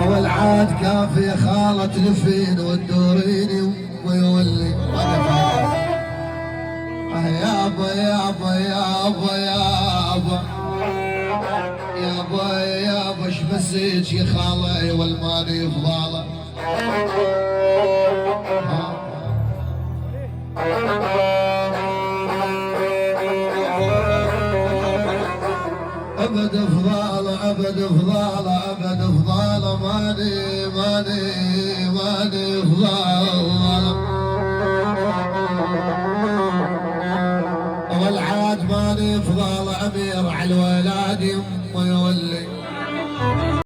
والعاد كافي خالة تلفين وتدوريني ويولي يابا يابا يابا يابا يابا يابا اش بسيج يا خالي والماني فضاله ابد فضاله ابد فضاله ابد فضاله ماني فضاله والعاد ماني فضاله امير على الولاد